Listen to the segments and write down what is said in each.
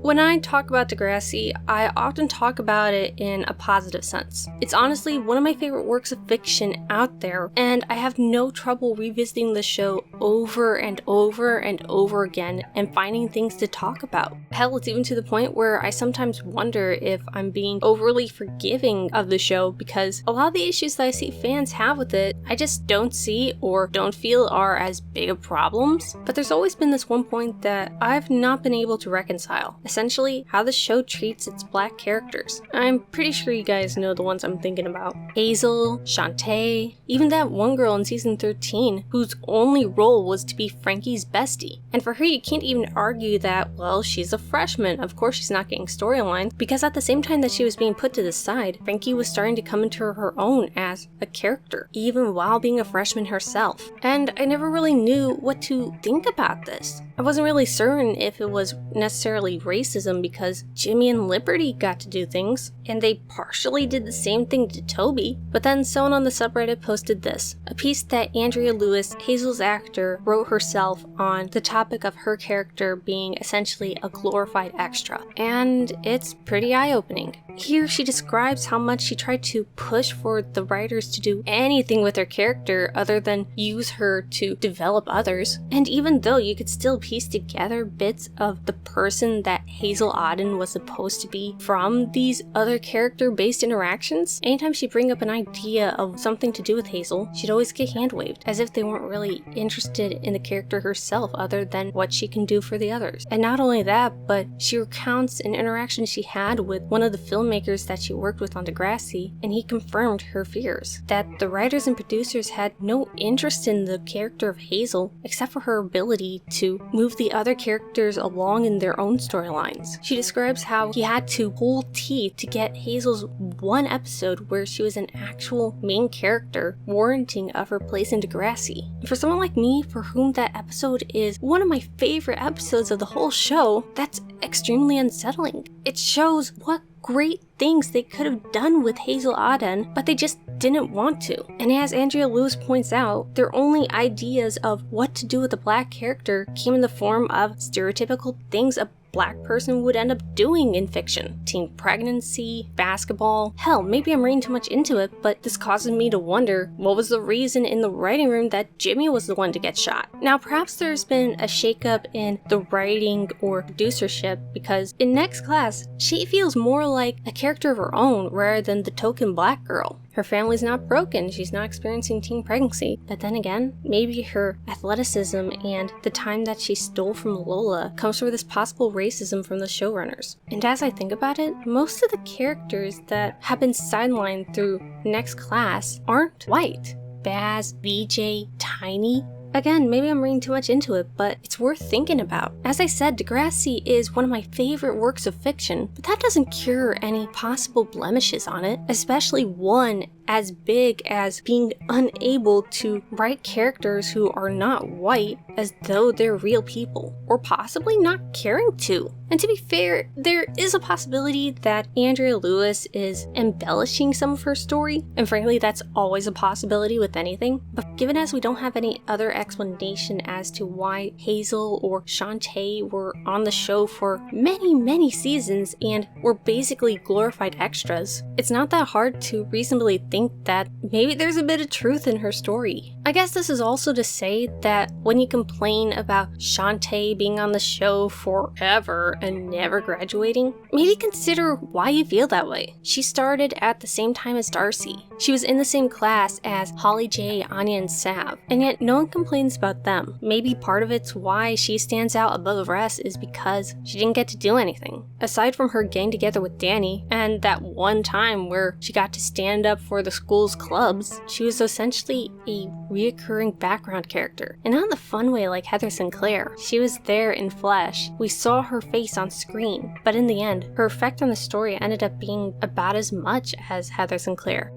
When I talk about Degrassi, I often talk about it in a positive sense. It's honestly one of my favorite works of fiction out there, and I have no trouble revisiting the show over and over and over again and finding things to talk about. Hell, it's even to the point where I sometimes wonder if I'm being overly forgiving of the show because a lot of the issues that I see fans have with it, I just don't see or don't feel are as big of problems. But there's always been this one point that I've not been able to reconcile. Essentially, how the show treats its black characters. I'm pretty sure you guys know the ones I'm thinking about. Hazel, Shantae, even that one girl in season 13 whose only role was to be Frankie's bestie. And for her, you can't even argue that, well, she's a freshman. Of course she's not getting storylines, because at the same time that she was being put to the side, Frankie was starting to come into her own as a character, even while being a freshman herself. And I never really knew what to think about this. I wasn't really certain if it was necessarily racism because Jimmy and Liberty got to do things, and they partially did the same thing to Toby. But then someone on the subreddit posted this, a piece that Andrea Lewis, Hazel's actor, wrote herself on the topic of her character being essentially a glorified extra. And it's pretty eye-opening. Here she describes how much she tried to push for the writers to do anything with her character other than use her to develop others. And even though you could still piece together bits of the person that Hazel Aden was supposed to be from these other character-based interactions, anytime she'd bring up an idea of something to do with Hazel, she'd always get hand-waved, as if they weren't really interested in the character herself other than what she can do for the others. And not only that, but she recounts an interaction she had with one of the filmmakers that she worked with on Degrassi, and he confirmed her fears, that the writers and producers had no interest in the character of Hazel except for her ability to move the other characters along in their own storylines. She describes how he had to pull teeth to get Hazel's one episode where she was an actual main character, warranting of her place in Degrassi. And for someone like me, for whom that episode is one of my favorite episodes of the whole show, that's extremely unsettling. It shows what great things they could have done with Hazel Aden, but they just didn't want to. And as Andrea Lewis points out, their only ideas of what to do with a black character came in the form of stereotypical things a black person would end up doing in fiction. Teen pregnancy, basketball. Hell, maybe I'm reading too much into it, but this causes me to wonder what was the reason in the writing room that Jimmy was the one to get shot. Now, perhaps there's been a shakeup in the writing or producership because in next class, she feels more like a character of her own rather than the token black girl. Her family's not broken, she's not experiencing teen pregnancy, but then again, maybe her athleticism and the time that she stole from Lola comes from this possible racism from the showrunners. And as I think about it, most of the characters that have been sidelined through next class aren't white. Baz, VJ, Tiny. Again, maybe I'm reading too much into it, but it's worth thinking about. As I said, Degrassi is one of my favorite works of fiction, but that doesn't cure any possible blemishes on it, especially one as big as being unable to write characters who are not white as though they're real people, or possibly not caring to. And to be fair, there is a possibility that Andrea Lewis is embellishing some of her story, and frankly that's always a possibility with anything, but given as we don't have any other explanation as to why Hazel or Shantae were on the show for many seasons and were basically glorified extras, it's not that hard to reasonably think that maybe there's a bit of truth in her story. I guess this is also to say that when you complain about Shantae being on the show forever and never graduating, maybe consider why you feel that way. She started at the same time as Darcy. She was in the same class as Holly J, Anya, and Sav, and yet no one complains about them. Maybe part of it's why she stands out above the rest is because she didn't get to do anything. Aside from her getting together with Danny, and that one time where she got to stand up for the school's clubs, she was essentially a reoccurring background character. And not in the fun way like Heather Sinclair. She was there in flesh. We saw her face on screen, but in the end, her effect on the story ended up being about as much as Heather Sinclair.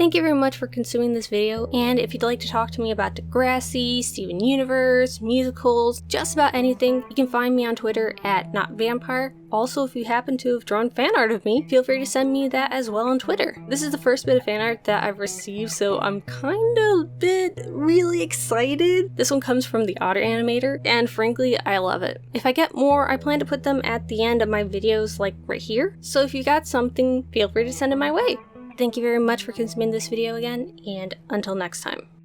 Thank you very much for consuming this video, and if you'd like to talk to me about Degrassi, Steven Universe, musicals, just about anything, you can find me on Twitter at NotAVampyre. Also, if you happen to have drawn fan art of me, feel free to send me that as well on Twitter. This is the first bit of fan art that I've received, so I'm kind of really excited. This one comes from the Otter animator, and frankly, I love it. If I get more, I plan to put them at the end of my videos, like right here. So if you got something, feel free to send it my way. Thank you very much for consuming this video again, and until next time.